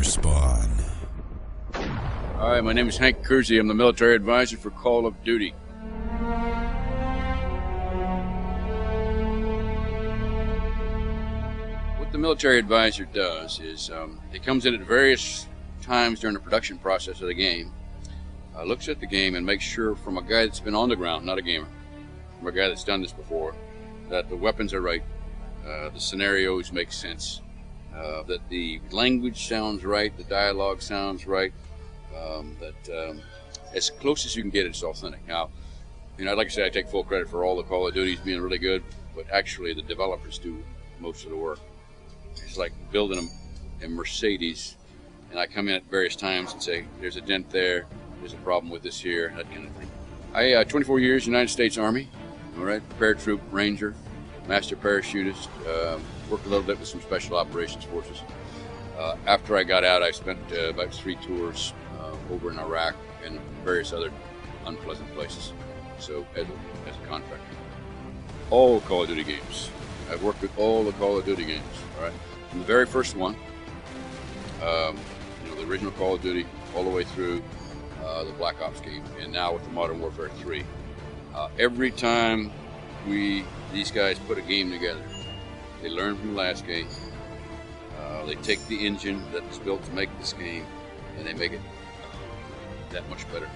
Gamer Spawn. Hi, my name is Hank Keirsey. I'm the military advisor for Call of Duty. What the military advisor does is he comes in at various times during the production process of the game, looks at the game and makes sure, from a guy that's been on the ground, not a gamer, from a guy that's done this before, that the weapons are right, the scenarios make sense, that the language sounds right, the dialogue sounds right, that as close as you can get, it's authentic. Now, I'd like to say I take full credit for all the Call of Duties being really good, but actually the developers do most of the work. It's like building a Mercedes, and I come in at various times and say, there's a dent there, there's a problem with this here, that kind of thing. I 24 years United States Army, all right, paratroop, ranger, master parachutist, worked a little bit with some special operations forces. After I got out, I spent about 3 tours over in Iraq and various other unpleasant places, so as a contractor. All Call of Duty games. I've worked with all the Call of Duty games, all right? From the very first one, the original Call of Duty, all the way through the Black Ops game, and now with the Modern Warfare 3. Every time these guys put a game together, they learn from the last game. They take the engine that was built to make this game, and they make it that much better.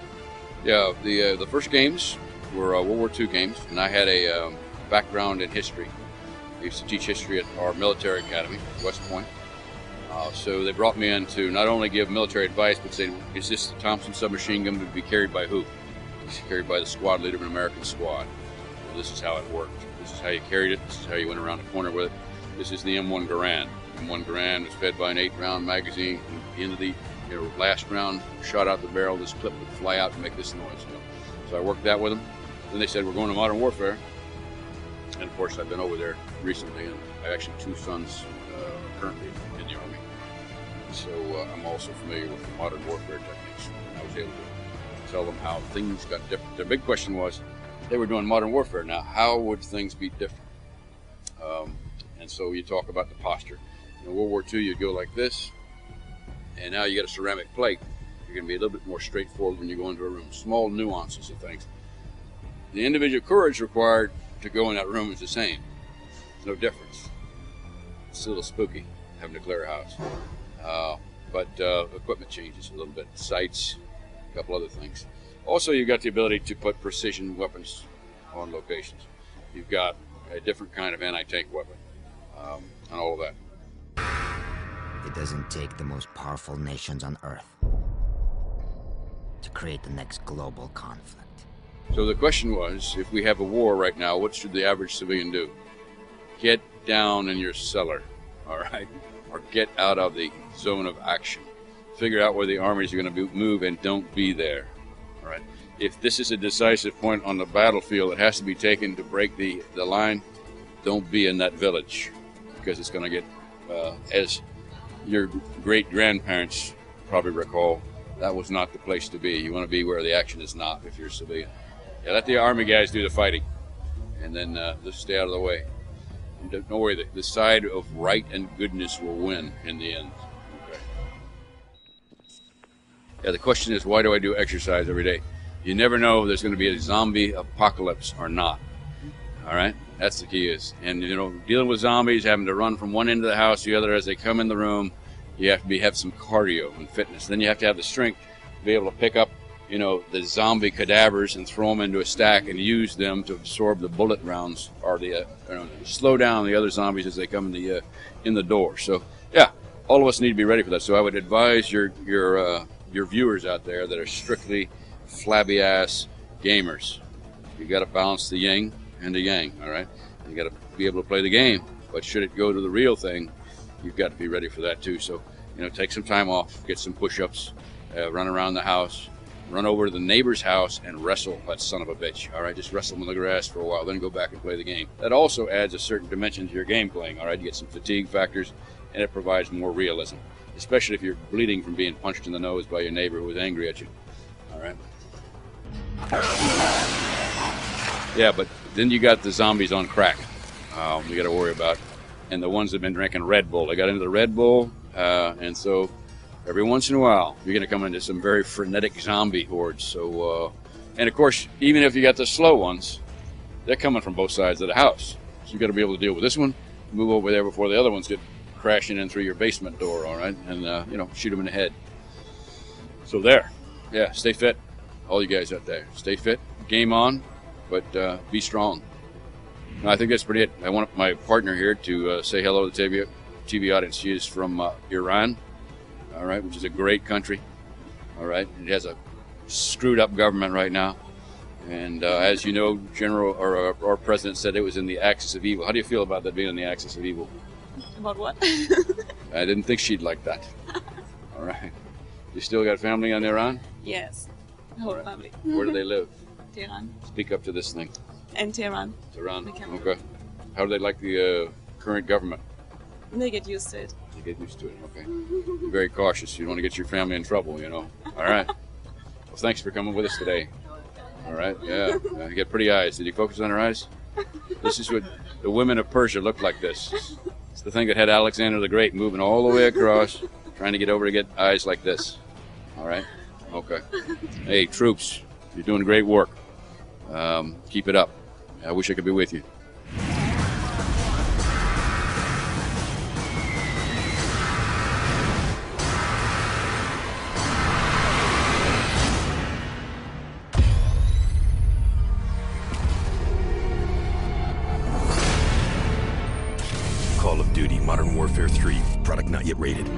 Yeah, the first games were World War II games, and I had a background in history. I used to teach history at our military academy, West Point. So they brought me in to not only give military advice, but say, is this the Thompson submachine gun to be carried by who? It's carried by the squad leader of an American squad. Well, this is how it worked. This is how you carried it. This is how you went around the corner with it. This is the M1 Garand. M1 Garand was fed by an 8-round magazine. At the end of the last round, shot out the barrel, this clip would fly out and make this noise. So I worked that with them. Then they said, we're going to Modern Warfare. And of course, I've been over there recently, and I have actually 2 sons currently in the Army. So I'm also familiar with the Modern Warfare techniques. I was able to tell them how things got different. Their big question was, they were doing Modern Warfare. Now, how would things be different? And so you talk about the posture. In World War II, you'd go like this, and now you got a ceramic plate. You're going to be a little bit more straightforward when you go into a room. Small nuances of things. The individual courage required to go in that room is the same. No difference. It's a little spooky having to clear a house. But equipment changes a little bit. Sights, a couple other things. Also, you've got the ability to put precision weapons on locations. You've got a different kind of anti-tank weapon, and all of that. It doesn't take the most powerful nations on Earth to create the next global conflict. So the question was, if we have a war right now, what should the average civilian do? Get down in your cellar, all right? Or get out of the zone of action. Figure out where the armies are going to move and don't be there, all right? If this is a decisive point on the battlefield, it has to be taken to break the line. Don't be in that village, because it's going to get, as your great-grandparents probably recall, that was not the place to be. You want to be where the action is not if you're a civilian. Yeah, let the Army guys do the fighting, and then just stay out of the way. And don't worry, the side of right and goodness will win in the end. Okay. Yeah, the question is, why do I do exercise every day? You never know if there's going to be a zombie apocalypse or not. All right? That's the key is. And, dealing with zombies, having to run from one end of the house to the other as they come in the room, you have to have some cardio and fitness. Then you have to have the strength to be able to pick up, the zombie cadavers and throw them into a stack and use them to absorb the bullet rounds or slow down the other zombies as they come in the door. So, yeah, all of us need to be ready for that. So I would advise your viewers out there that are strictly flabby-ass gamers. You got to balance the yin and the yang, all right? You got to be able to play the game, but should it go to the real thing, you've got to be ready for that too. So, take some time off, get some push-ups, run around the house, run over to the neighbor's house and wrestle that son of a bitch, all right? Just wrestle him in the grass for a while, then go back and play the game. That also adds a certain dimension to your game playing, all right? You get some fatigue factors, and it provides more realism, especially if you're bleeding from being punched in the nose by your neighbor who was angry at you, all right? Yeah, but then you got the zombies on crack you got to worry about. And the ones that have been drinking Red Bull. They got into the Red Bull, and so every once in a while, you're going to come into some very frenetic zombie hordes. So, and of course, even if you got the slow ones, they're coming from both sides of the house. So you got to be able to deal with this one, move over there before the other ones get crashing in through your basement door, all right? And, you know, shoot them in the head. So there. Yeah, stay fit. All you guys out there, stay fit, game on, but be strong. No, I think that's pretty it. I want my partner here to say hello to the TV audience. She is from Iran, all right, which is a great country, all right. It has a screwed up government right now. And as you know, our president said it was in the axis of evil. How do you feel about that being in the axis of evil? About what? I didn't think she'd like that. All right. You still got family in Iran? Yes, the whole family. Where do they live? Tehran. Speak up to this thing. And Tehran. Tehran. Okay. Okay. How do they like the current government? They get used to it. You get used to it. Okay. Be very cautious. You don't want to get your family in trouble, you know. All right. Well, thanks for coming with us today. All right. Yeah. You get pretty eyes. Did you focus on her eyes? This is what the women of Persia look like. This. It's the thing that had Alexander the Great moving all the way across, trying to get over to get eyes like this. All right. Okay. Hey, troops, you're doing great work. Keep it up. I wish I could be with you. Call of Duty Modern Warfare 3. Product not yet rated.